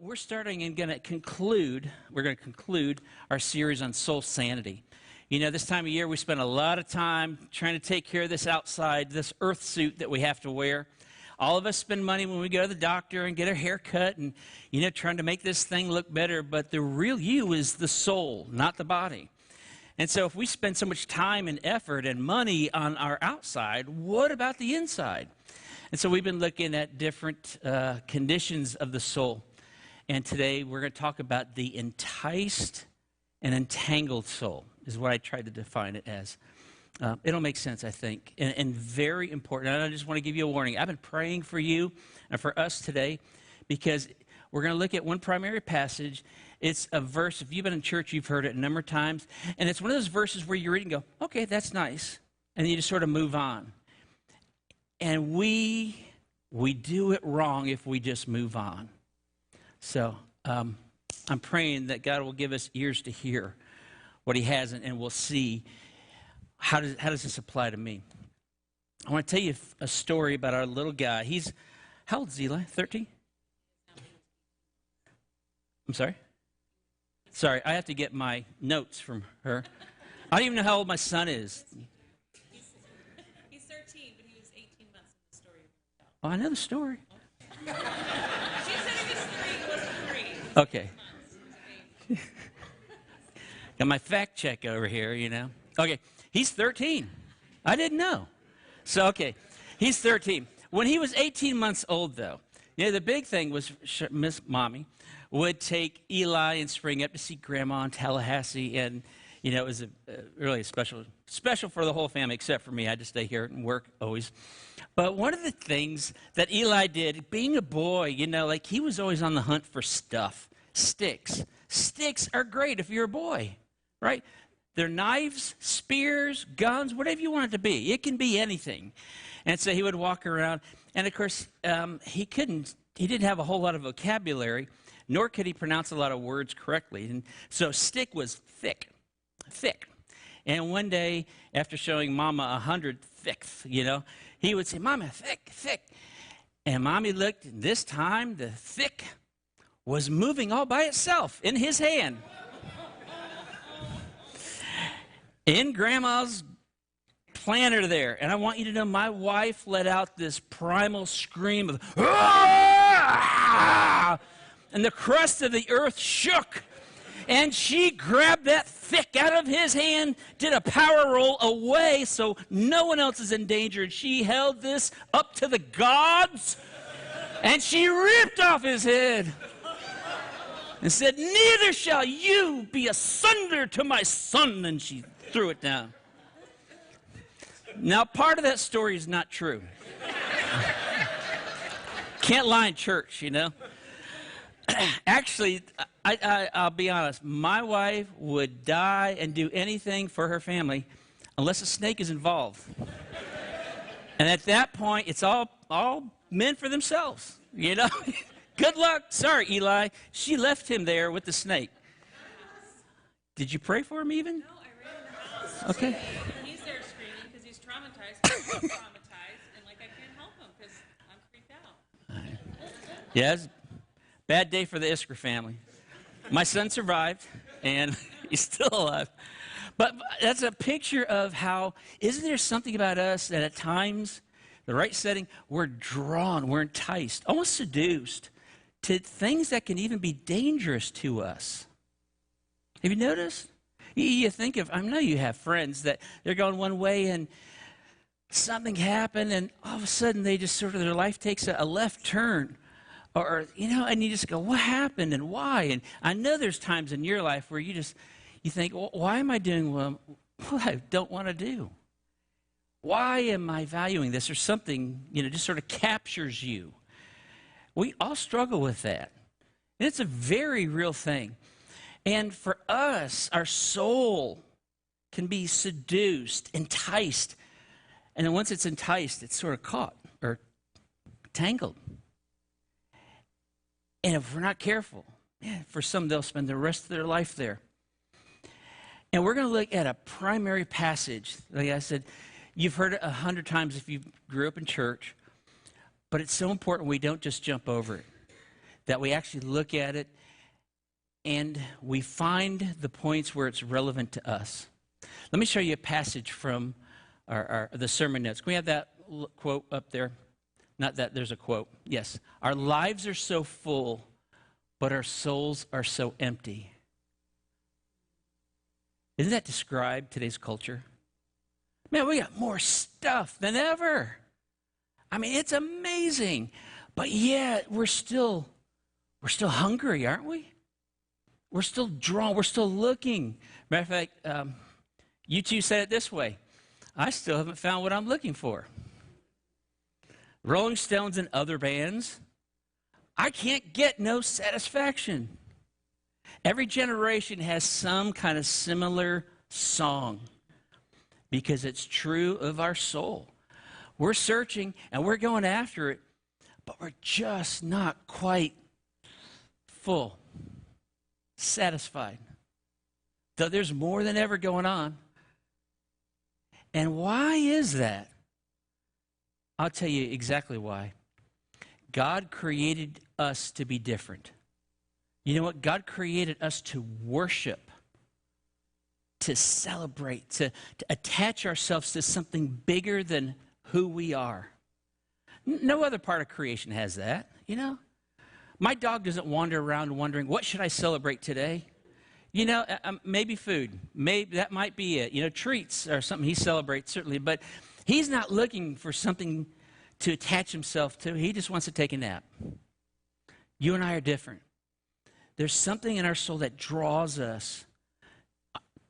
We're starting and we're going to conclude our series on soul sanity. You know, this time of year we spend a lot of time trying to take care of this outside, this earth suit that we have to wear. All of us spend money when we go to the doctor and get our hair cut and, you know, trying to make this thing look better. But the real you is the soul, not the body. And so if we spend so much time and effort and money on our outside, what about the inside? And so we've been looking at different conditions of the soul. And today we're going to talk about the enticed and entangled soul, is what I tried to define it as. It'll make sense, I think, and very important. And I just want to give you a warning. I've been praying for you and for us today because we're going to look at one primary passage. It's a verse. If you've been in church, you've heard it a number of times. And it's one of those verses where you read and go, okay, that's nice. And then you just sort of move on. And we do it wrong if we just move on. So I'm praying that God will give us ears to hear what he has, and we'll see how does this apply to me. I want to tell you a story about our little guy. How old is Eli? 13? I'm sorry? Sorry, I have to get my notes from her. I don't even know how old my son is. He's 13, but he was 18 months in the story. Oh, I know the story. She said he was 3, he wasn't 3. Okay. Got my fact check over here, you know. Okay, he's 13. I didn't know. So, okay, he's 13. When he was 18 months old, though, you know, the big thing was Miss Mommy would take Eli and Spring up to see Grandma in Tallahassee, and, you know, it was really special for the whole family, except for me. I just stay here and work always. But one of the things that Eli did, being a boy, you know, like he was always on the hunt for stuff. Sticks. Sticks are great if you're a boy, right? They're knives, spears, guns, whatever you want it to be. It can be anything. And so he would walk around. And, of course, he didn't have a whole lot of vocabulary, nor could he pronounce a lot of words correctly. And so stick was thick. And one day, after showing Mama 100 thicks, you know, he would say, Mama, thick. And Mommy looked, and this time the thick was moving all by itself in his hand. In Grandma's planter there. And I want you to know my wife let out this primal scream of, "Ah!" And the crust of the earth shook. And she grabbed that thick out of his hand, did a power roll away so no one else is in danger. And she held this up to the gods, and she ripped off his head and said, "Neither shall you be asunder to my son." And she threw it down. Now, part of that story is not true. Can't lie in church, you know. Actually, I'll be honest. My wife would die and do anything for her family unless a snake is involved. And at that point, it's all men for themselves, you know. Good luck. Sorry, Eli. She left him there with the snake. Did you pray for him even? No, I ran in the house. Okay. And he's there screaming because he's traumatized. I'm traumatized, and like I can't help him because I'm freaked out. Yeah, it's a bad day for the Isker family. My son survived, and he's still alive. But that's a picture of how, isn't there something about us that at times, the right setting, we're drawn, we're enticed, almost seduced to things that can even be dangerous to us. Have you noticed? You think of, I know you have friends that they're going one way and something happened and all of a sudden they just sort of, their life takes a left turn. Or, you know, and you just go, what happened and why? And I know there's times in your life where you think, well, why am I doing what I don't want to do? Why am I valuing this? Or something, you know, just sort of captures you. We all struggle with that. And it's a very real thing. And for us, our soul can be seduced, enticed. And then once it's enticed, it's sort of caught or tangled. And if we're not careful, for some, they'll spend the rest of their life there. And we're going to look at a primary passage. Like I said, you've heard it 100 times if you grew up in church. But it's so important we don't just jump over it. that we actually look at it and we find the points where it's relevant to us. Let me show you a passage from the sermon notes. Can we have that quote up there? Not that, there's a quote. Yes. Our lives are so full, but our souls are so empty. Doesn't that describe today's culture? Man, we got more stuff than ever. I mean, it's amazing. But yet, we're still hungry, aren't we? We're still drawn. We're still looking. Matter of fact, you two said it this way. I still haven't found what I'm looking for. Rolling Stones and other bands, I can't get no satisfaction. Every generation has some kind of similar song because it's true of our soul. We're searching and we're going after it, but we're just not quite full, satisfied. Though there's more than ever going on. And why is that? I'll tell you exactly why. God created us to be different. You know what? God created us to worship, to celebrate, to attach ourselves to something bigger than who we are. No other part of creation has that, you know? My dog doesn't wander around wondering, what should I celebrate today? You know, maybe food. Maybe that might be it. You know, treats are something he celebrates, certainly. But he's not looking for something to attach himself to. He just wants to take a nap. You and I are different. There's something in our soul that draws us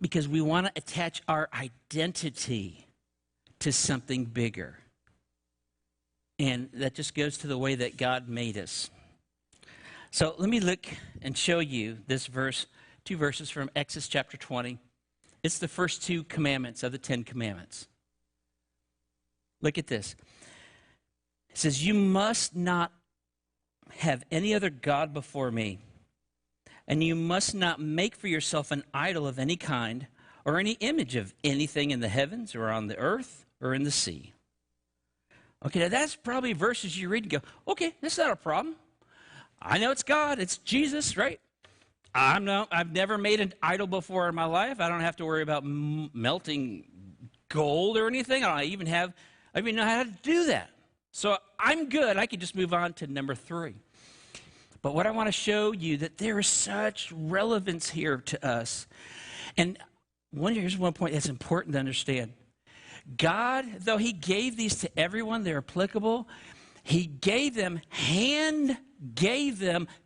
because we want to attach our identity to something bigger. And that just goes to the way that God made us. So let me look and show you this verse, 2 verses from Exodus chapter 20. It's the first 2 commandments of the 10 commandments. Look at this. It says, you must not have any other God before me, and you must not make for yourself an idol of any kind or any image of anything in the heavens or on the earth or in the sea. Okay, now that's probably verses you read and go, okay, that's not a problem. I know it's God, it's Jesus, right? I've never made an idol before in my life. I don't have to worry about melting gold or anything. I don't even know how to do that. So I'm good. I can just move on to number 3. But what I want to show you that there is such relevance here to us. And here's one point that's important to understand. God, though he gave these to everyone, they're applicable, he gave them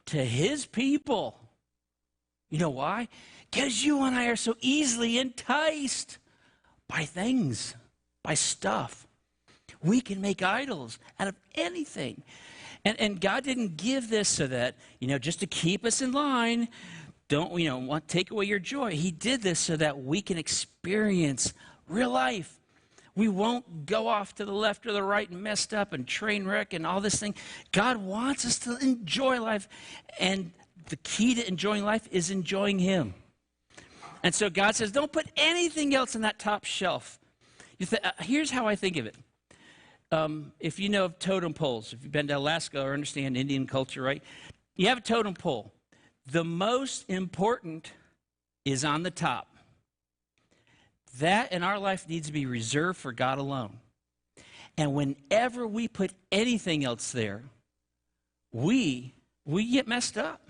to his people. You know why? Because you and I are so easily enticed by things, by stuff. We can make idols out of anything. And God didn't give this so that, just to keep us in line, take away your joy. He did this so that we can experience real life. We won't go off to the left or the right and messed up and train wreck and all this thing. God wants us to enjoy life. And the key to enjoying life is enjoying him. And so God says, don't put anything else on that top shelf. Here's how I think of it. If you know of totem poles, if you've been to Alaska or understand Indian culture, right? You have a totem pole. The most important is on the top. That in our life needs to be reserved for God alone. And whenever we put anything else there, we get messed up.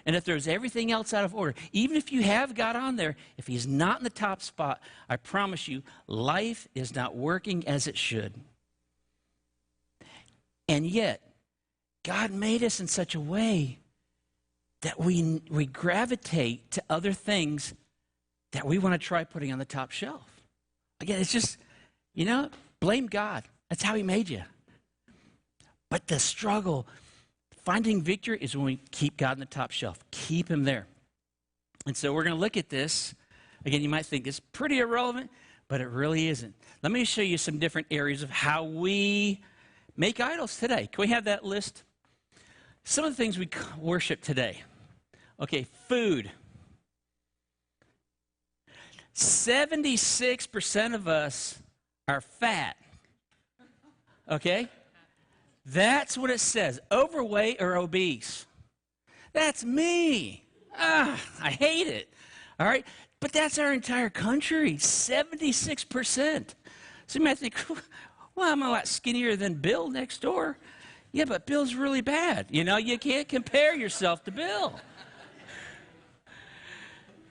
And if there's everything else out of order, even if you have God on there, if he's not in the top spot, I promise you, life is not working as it should. And yet, God made us in such a way that we gravitate to other things that we want to try putting on the top shelf. Again, it's just, blame God. That's how he made you. But the struggle, finding victory, is when we keep God on the top shelf. Keep him there. And so we're going to look at this. Again, you might think it's pretty irrelevant, but it really isn't. Let me show you some different areas of how we make idols today. Can we have that list? Some of the things we worship today. Okay, food. 76% of us are fat. Okay? That's what it says, overweight or obese. That's me. I hate it. All right? But that's our entire country, 76%. So you might think, well, I'm a lot skinnier than Bill next door. Yeah, but Bill's really bad. You know, you can't compare yourself to Bill.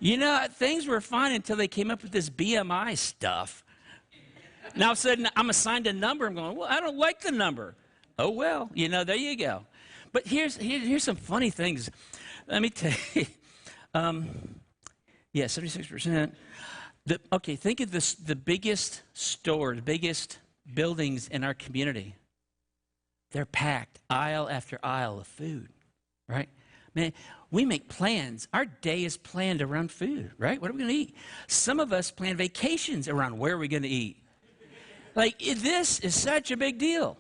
You know, things were fine until they came up with this BMI stuff. Now, all of a sudden, I'm assigned a number. I'm going, well, I don't like the number. Oh, well, you know, there you go. But here's some funny things. Let me tell you. Yeah, 76%. Okay, think of this, the biggest stores, biggest buildings in our community. They're packed, aisle after aisle of food, right? Man, we make plans. Our day is planned around food, right? What are we going to eat? Some of us plan vacations around where are we going to eat. Like, this is such a big deal.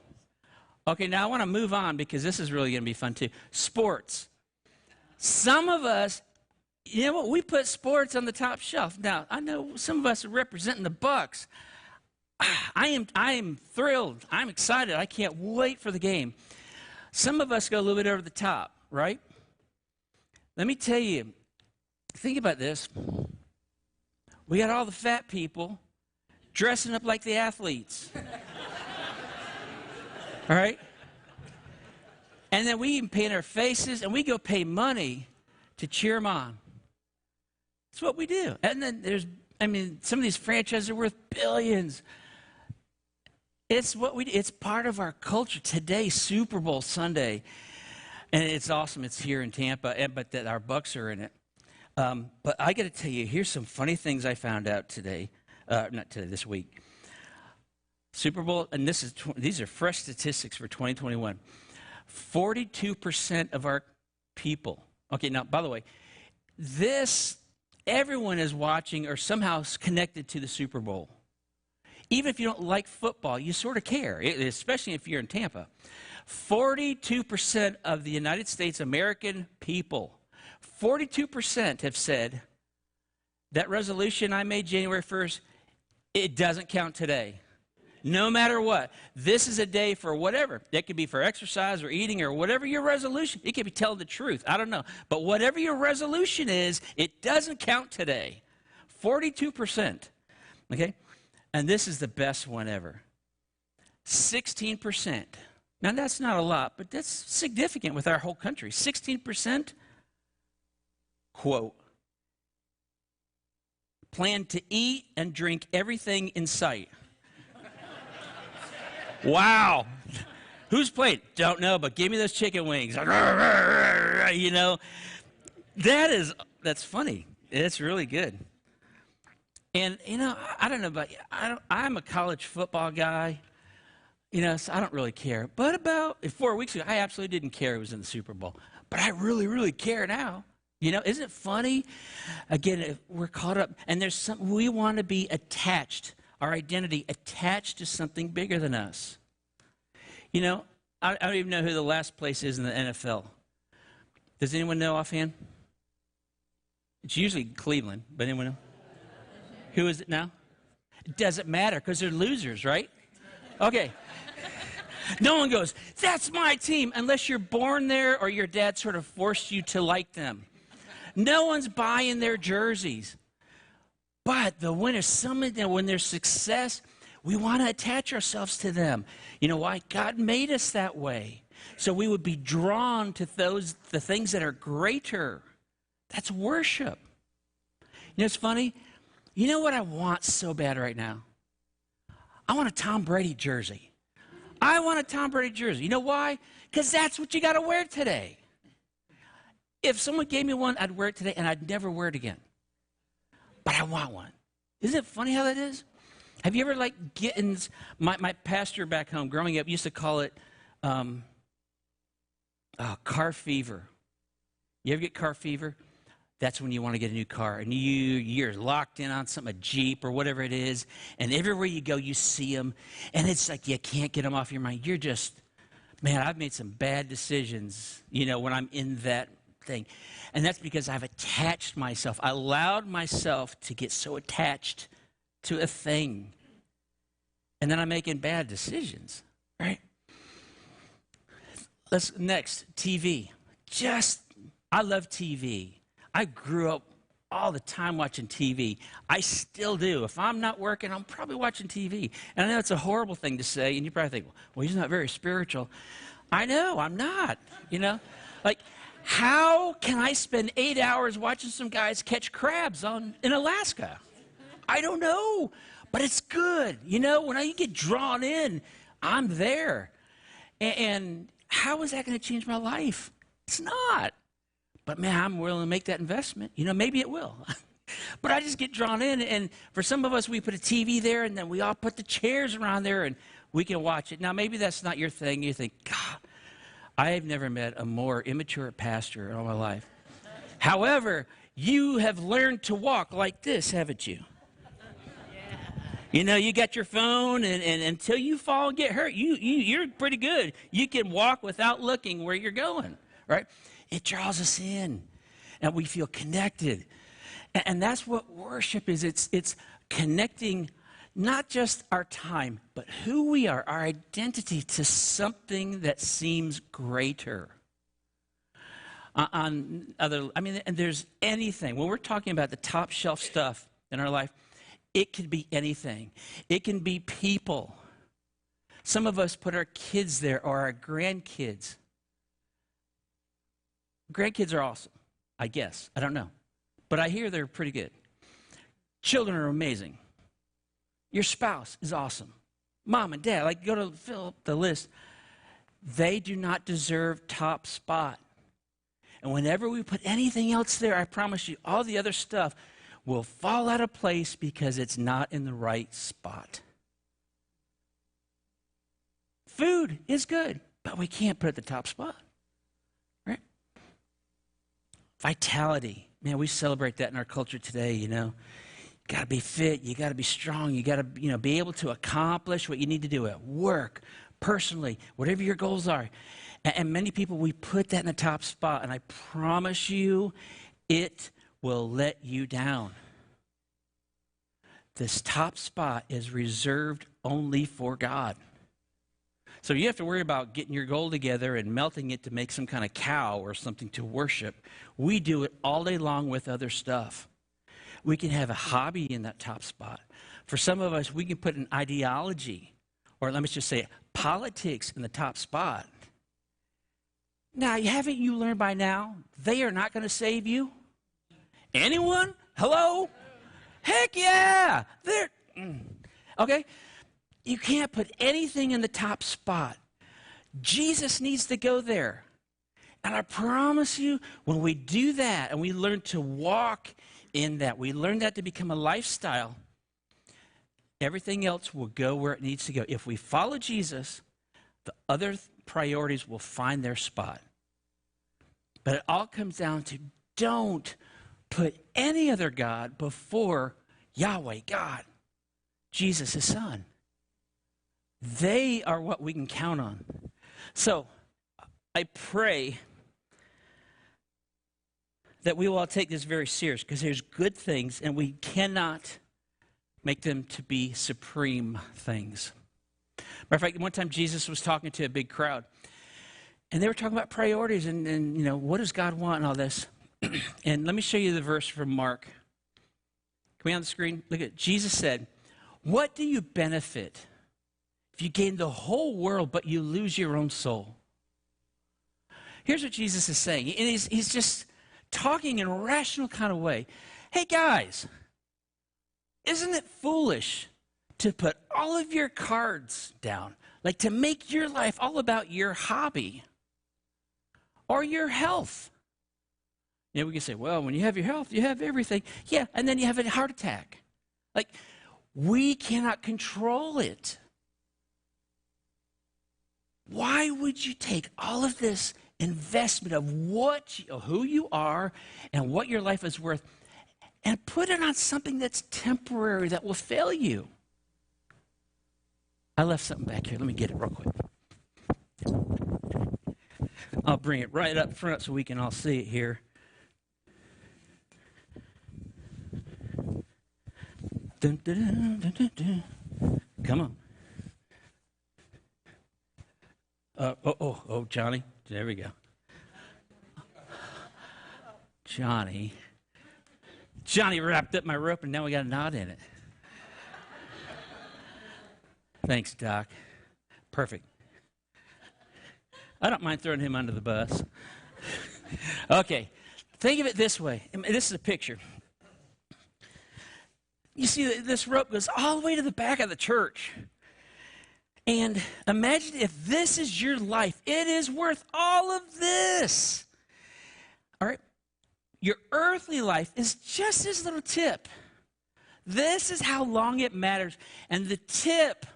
Okay, now I want to move on because this is really going to be fun too. Sports. Some of us, you know what, we put sports on the top shelf. Now, I know some of us are representing the Bucks. I am thrilled. I'm excited. I can't wait for the game. Some of us go a little bit over the top, right? Let me tell you, think about this. We got all the fat people dressing up like the athletes. All right? And then we even paint our faces, and we go pay money to cheer them on. That's what we do. And then some of these franchises are worth billions. It's what we do. It's part of our culture. Today, Super Bowl Sunday, and it's awesome. It's here in Tampa, but that our Bucks are in it. But I got to tell you, here's some funny things I found out today. Not today, this week. Super Bowl, and these are fresh statistics for 2021. 42% of our people. Okay, now, by the way, everyone is watching or somehow connected to the Super Bowl. Even if you don't like football, you sort of care, especially if you're in Tampa. 42% of the United States American people, 42% have said, that resolution I made January 1st, it doesn't count today. No matter what. This is a day for whatever. It could be for exercise or eating or whatever your resolution. It could be telling the truth. I don't know. But whatever your resolution is, it doesn't count today. 42%. Okay? And this is the best one ever. 16%. Now, that's not a lot, but that's significant with our whole country. 16%, quote, plan to eat and drink everything in sight. Wow. Who's playing? Don't know, but give me those chicken wings. You know, that's funny. It's really good. And, you know, I don't know about you. I'm a college football guy, you know, so I don't really care. But about 4 weeks ago, I absolutely didn't care it was in the Super Bowl. But I really, really care now. You know, isn't it funny? Again, we're caught up, and we want to be attached, our identity attached to something bigger than us. You know, I don't even know who the last place is in the NFL. Does anyone know offhand? It's usually Cleveland, but anyone know? Who is it now? It doesn't matter because they're losers, right? Okay. No one goes, that's my team, unless you're born there or your dad sort of forced you to like them. No one's buying their jerseys. But the winners, when there's success, we want to attach ourselves to them. You know why? God made us that way. So we would be drawn to the things that are greater. That's worship. You know, it's funny. You know what I want so bad right now? I want a Tom Brady jersey. I want a Tom Brady jersey. You know why? Because that's what you got to wear today. If someone gave me one, I'd wear it today, and I'd never wear it again. But I want one. Isn't it funny how that is? Have you ever, my pastor back home, growing up, used to call it car fever. You ever get car fever? That's when you want to get a new car. And you're locked in on something, a Jeep or whatever it is, and everywhere you go, you see them, and it's like you can't get them off your mind. You're just, man, I've made some bad decisions, you know, when I'm in that thing. And that's because I've attached myself. I allowed myself to get so attached to a thing. And then I'm making bad decisions, right? Let's next, TV. I love TV. I grew up all the time watching TV. I still do. If I'm not working, I'm probably watching TV. And I know it's a horrible thing to say, and you probably think, well, he's not very spiritual. I know, I'm not, Like, how can I spend 8 hours watching some guys catch crabs in Alaska? I don't know, but it's good. When I get drawn in, I'm there. And how is that going to change my life? It's not. But man, I'm willing to make that investment. Maybe it will. But I just get drawn in. And for some of us, we put a TV there, and then we all put the chairs around there, and we can watch it. Now, maybe that's not your thing. You think, God, I have never met a more immature pastor in all my life. However, you have learned to walk like this, haven't you? You got your phone, and until you fall and get hurt, you're pretty good. You can walk without looking where you're going, right? It draws us in, and we feel connected. And that's what worship is. It's connecting not just our time, but who we are, our identity, to something that seems greater. And there's anything. When we're talking about the top shelf stuff in our life, it could be anything. It can be people. Some of us put our kids there, or our grandkids. Grandkids are awesome, I guess. I don't know. But I hear they're pretty good. Children are amazing. Your spouse is awesome. Mom and dad, go to fill up the list. They do not deserve top spot. And whenever we put anything else there, I promise you, all the other stuff will fall out of place because it's not in the right spot. Food is good, but we can't put it at the top spot, right? Vitality. Man, we celebrate that in our culture today, You got to be fit. You got to be strong. You got to, be able to accomplish what you need to do at work, personally, whatever your goals are. And many people, we put that in the top spot, and I promise you, it will let you down. This top spot is reserved only for God. So you have to worry about getting your goal together and melting it to make some kind of cow or something to worship. We do it all day long with other stuff. We can have a hobby in that top spot. For some of us, we can put an ideology, or let me just say politics, in the top spot. Now, haven't you learned by now, they are not going to save you? Anyone? Hello? Heck yeah! Okay? You can't put anything in the top spot. Jesus needs to go there. And I promise you, when we do that and we learn to walk in that, we learn that to become a lifestyle, everything else will go where it needs to go. If we follow Jesus, the other priorities will find their spot. But it all comes down to, don't put any other God before Yahweh, God, Jesus, his son. They are what we can count on. So I pray that we will all take this very serious, because there's good things, and we cannot make them to be supreme things. Matter of fact, one time Jesus was talking to a big crowd, and they were talking about priorities and what does God want and all this. And let me show you the verse from Mark. Can we on the screen? Look at Jesus said, "What do you benefit if you gain the whole world but you lose your own soul?" Here's what Jesus is saying. And he's just talking in a rational kind of way. Hey guys, isn't it foolish to put all of your cards down? Like to make your life all about your hobby or your health. We can say, well, when you have your health, you have everything. Yeah, and then you have a heart attack. Like, we cannot control it. Why would you take all of this investment of who you are and what your life is worth and put it on something that's temporary that will fail you? I left something back here. Let me get it real quick. I'll bring it right up front so we can all see it here. Dun, dun, dun, dun, dun. Come on. Oh, Johnny, There we go. Johnny wrapped up my rope, and now we got a knot in it. Thanks, Doc. Perfect. I don't mind throwing him under the bus. Okay, think of it this way. This is a picture. You see, this rope goes all the way to the back of the church. And imagine if this is your life. It is worth all of this. All right? Your earthly life is just this little tip. This is how long it matters. And the tip,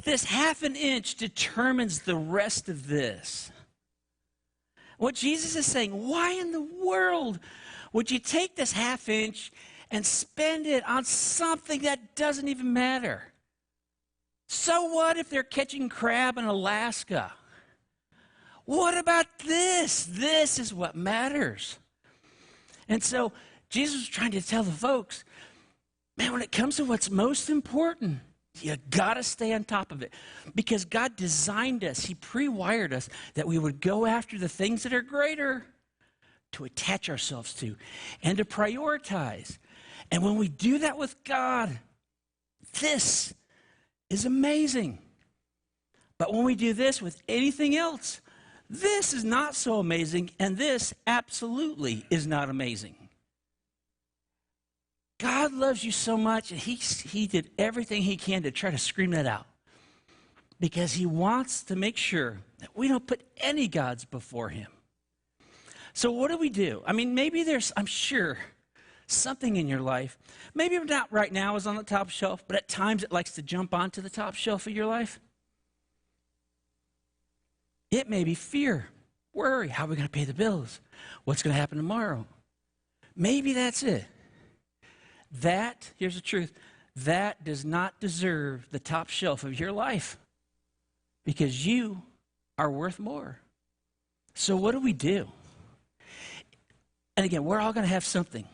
this half an inch, determines the rest of this. What Jesus is saying, why in the world would you take this half inch and spend it on something that doesn't even matter? So what if they're catching crab in Alaska? What about this? This is what matters. And so Jesus was trying to tell the folks, man, when it comes to what's most important, you got to stay on top of it. Because God designed us, He pre-wired us that we would go after the things that are greater, to attach ourselves to, and to prioritize. And when we do that with God, this is amazing. But when we do this with anything else, this is not so amazing, and this absolutely is not amazing. God loves you so much, and he did everything He can to try to scream that out. Because He wants to make sure that we don't put any gods before Him. So what do? I mean, maybe there's, I'm sure, something in your life, maybe not right now is on the top shelf, but at times it likes to jump onto the top shelf of your life. It may be fear, worry, how are we going to pay the bills? What's going to happen tomorrow? Maybe that's it. That, here's the truth, that does not deserve the top shelf of your life because you are worth more. So what do? And again, we're all going to have something,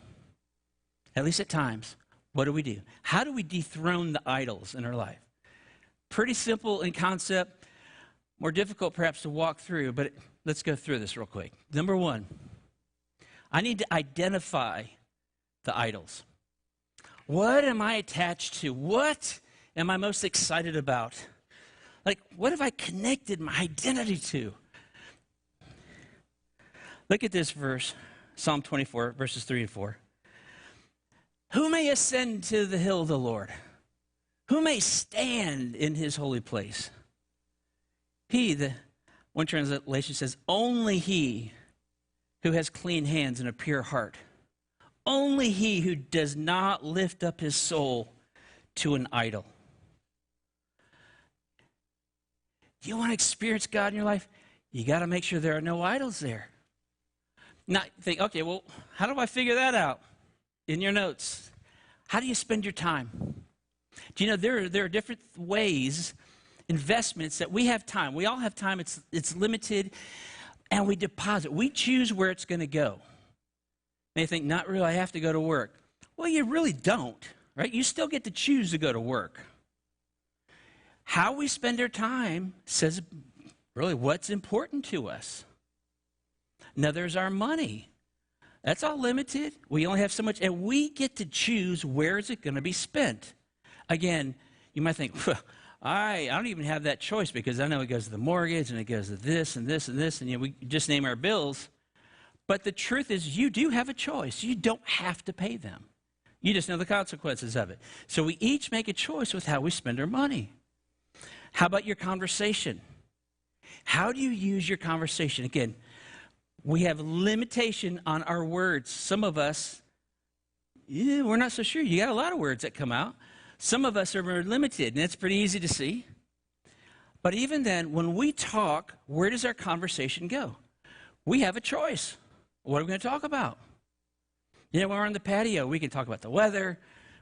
at least at times. What do? How do we dethrone the idols in our life? Pretty simple in concept, more difficult perhaps to walk through, but let's go through this real quick. Number one, I need to identify the idols. What am I attached to? What am I most excited about? Like, what have I connected my identity to? Look at this verse, Psalm 24, verses 3 and 4. Who may ascend to the hill of the Lord? Who may stand in His holy place? One translation says, only he who has clean hands and a pure heart. Only he who does not lift up his soul to an idol. You want to experience God in your life? You got to make sure there are no idols there. Not think, okay, well, how do I figure that out? In your notes, how do you spend your time? Do you know there are different ways, investments that we have time. We all have time. It's limited, and we deposit. We choose where it's going to go. May think, not really, I have to go to work. Well, you really don't, right? You still get to choose to go to work. How we spend our time says really what's important to us. Now, there's our money. That's all limited. We only have so much, and we get to choose where is it going to be spent. Again, you might think, I don't even have that choice because I know it goes to the mortgage and it goes to this and this and this, and we just name our bills. But the truth is you do have a choice. You don't have to pay them. You just know the consequences of it. So we each make a choice with how we spend our money. How about your conversation? How do you use your conversation? Again, we have limitation on our words. Some of us, we're not so sure. You got a lot of words that come out. Some of us are very limited, and it's pretty easy to see. But even then, when we talk, where does our conversation go? We have a choice. What are we going to talk about? When we're on the patio, we can talk about the weather,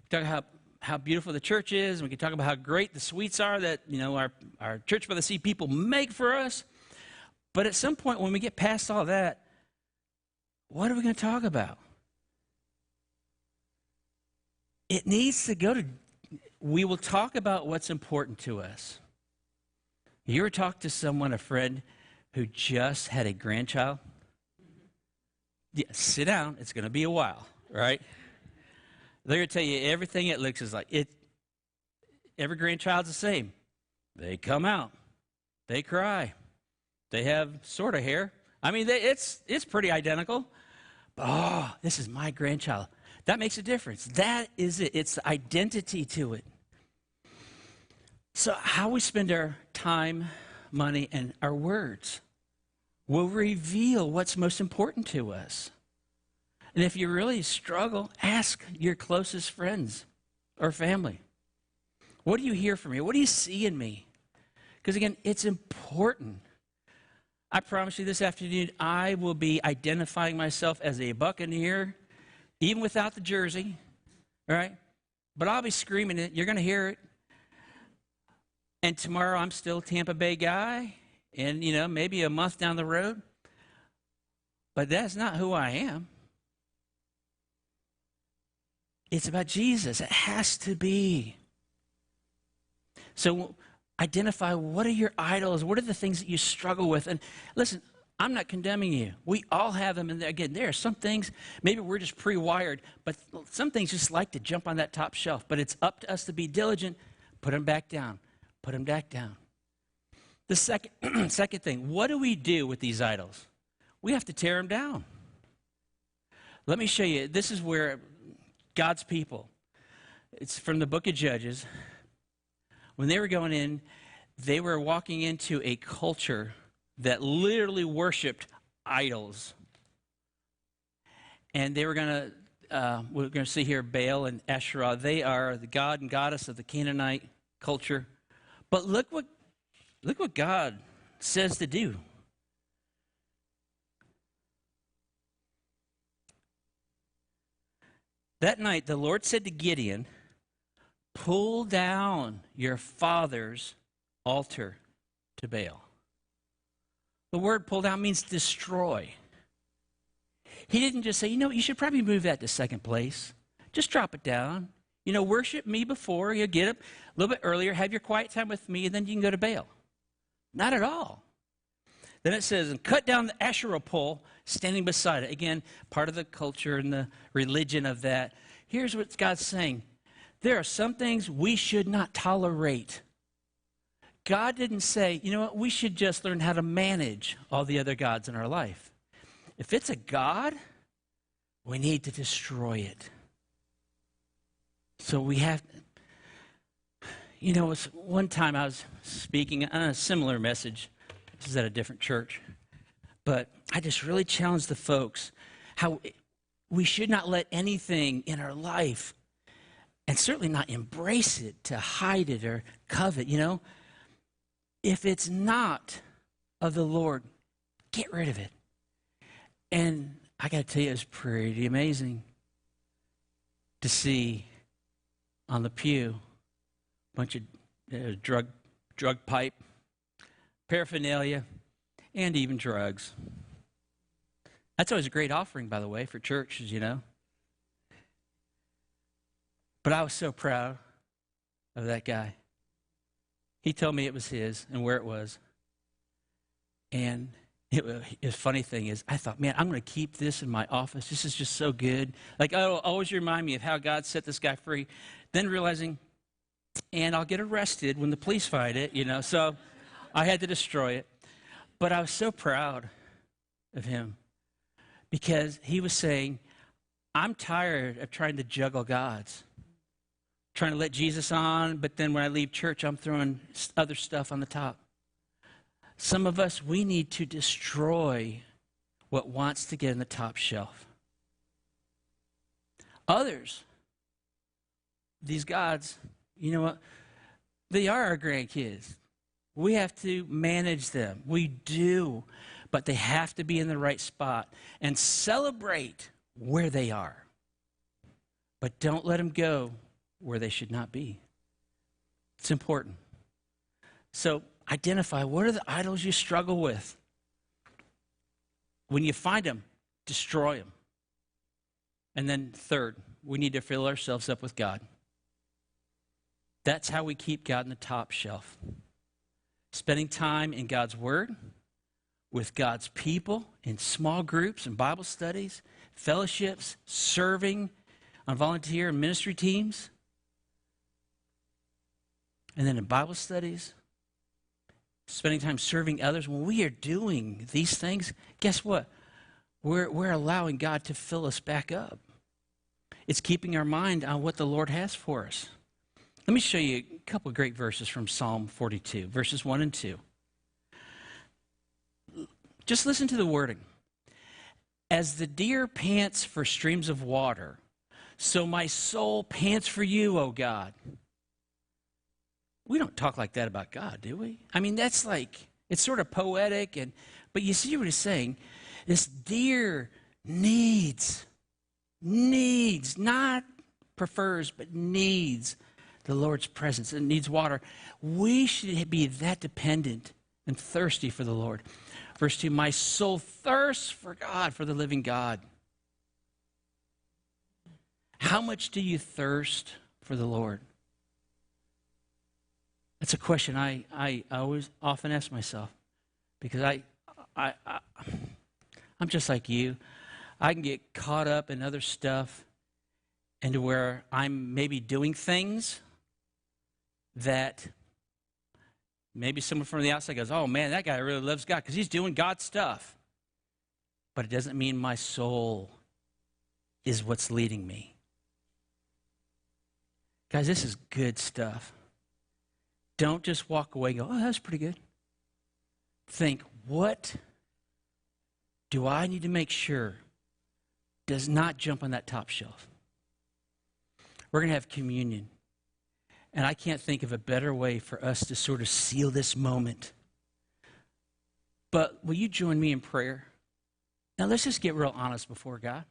talk about how beautiful the church is, and we can talk about how great the sweets are that, our Church by the Sea people make for us. But at some point, when we get past all that, what are we going to talk about? It needs to go to, we will talk about what's important to us. You ever talk to someone, a friend, who just had a grandchild? Yeah, sit down. It's going to be a while, right? They're going to tell you everything it looks is like. Every grandchild's the same. They come out. They cry. They have sort of hair. I mean, it's pretty identical. But, oh, this is my grandchild. That makes a difference. That is it. It's the identity to it. So how we spend our time, money, and our words will reveal what's most important to us. And if you really struggle, ask your closest friends or family. What do you hear from me? What do you see in me? Because again, it's important. I promise you this afternoon, I will be identifying myself as a Buccaneer, even without the jersey, all right? But I'll be screaming it. You're going to hear it. And tomorrow I'm still a Tampa Bay guy, and, maybe a month down the road. But that's not who I am. It's about Jesus. It has to be. So identify, what are your idols? What are the things that you struggle with? And listen, I'm not condemning you. We all have them. And again, there are some things, maybe we're just pre-wired, but some things just like to jump on that top shelf. But it's up to us to be diligent. Put them back down. Put them back down. The second thing, what do we do with these idols? We have to tear them down. Let me show you. This is where God's people, it's from the book of Judges. When they were going in, they were walking into a culture that literally worshiped idols. And they were going to, we're going to see here Baal and Asherah. They are the god and goddess of the Canaanite culture. But look what God says to do. That night, the Lord said to Gideon, pull down your father's altar to Baal. The word pull down means destroy. He didn't just say, you should probably move that to second place. Just drop it down. Worship me before. You get up a little bit earlier, have your quiet time with me, and then you can go to Baal. Not at all. Then it says, and cut down the Asherah pole standing beside it. Again, part of the culture and the religion of that. Here's what God's saying. There are some things we should not tolerate. God didn't say, we should just learn how to manage all the other gods in our life. If it's a god, we need to destroy it. So we have, one time I was speaking on a similar message. This is at a different church. But I just really challenged the folks how we should not let anything in our life, and certainly not embrace it, to hide it or covet, If it's not of the Lord, get rid of it. And I got to tell you, it's pretty amazing to see on the pew a bunch of drug pipe, paraphernalia, and even drugs. That's always a great offering, by the way, for churches, But I was so proud of that guy. He told me it was his and where it was. And the funny thing is, I thought, man, I'm going to keep this in my office. This is just so good. Like, it'll always remind me of how God set this guy free. Then realizing, and I'll get arrested when the police find it, So I had to destroy it. But I was so proud of him because he was saying, I'm tired of trying to juggle gods. Trying to let Jesus on, but then when I leave church, I'm throwing other stuff on the top. Some of us, we need to destroy what wants to get in the top shelf. Others, these gods, you know what? They are our grandkids. We have to manage them. We do, but they have to be in the right spot and celebrate where they are. But don't let them go where they should not be. It's important. So identify, what are the idols you struggle with? When you find them, destroy them. And then third, we need to fill ourselves up with God. That's how we keep God in the top shelf. Spending time in God's Word, with God's people in small groups and Bible studies, fellowships, serving on volunteer and ministry teams, and then in Bible studies, spending time serving others. When we are doing these things, guess what? We're allowing God to fill us back up. It's keeping our mind on what the Lord has for us. Let me show you a couple of great verses from Psalm 42, verses 1 and 2. Just listen to the wording. As the deer pants for streams of water, so my soul pants for you, O God. We don't talk like that about God, do we? I mean, that's like, it's sort of poetic, but you see what he's saying? This deer needs, not prefers, but needs the Lord's presence. It needs water. We should be that dependent and thirsty for the Lord. Verse 2, my soul thirsts for God, for the living God. How much do you thirst for the Lord? That's a question I always often ask myself, because I'm just like you. I can get caught up in other stuff and to where I'm maybe doing things that maybe someone from the outside goes, oh man, that guy really loves God because he's doing God's stuff. But it doesn't mean my soul is what's leading me. Guys, this is good stuff. Don't just walk away and go, oh, that's pretty good. Think, what do I need to make sure does not jump on that top shelf? We're going to have communion. And I can't think of a better way for us to sort of seal this moment. But will you join me in prayer? Now let's just get real honest before God.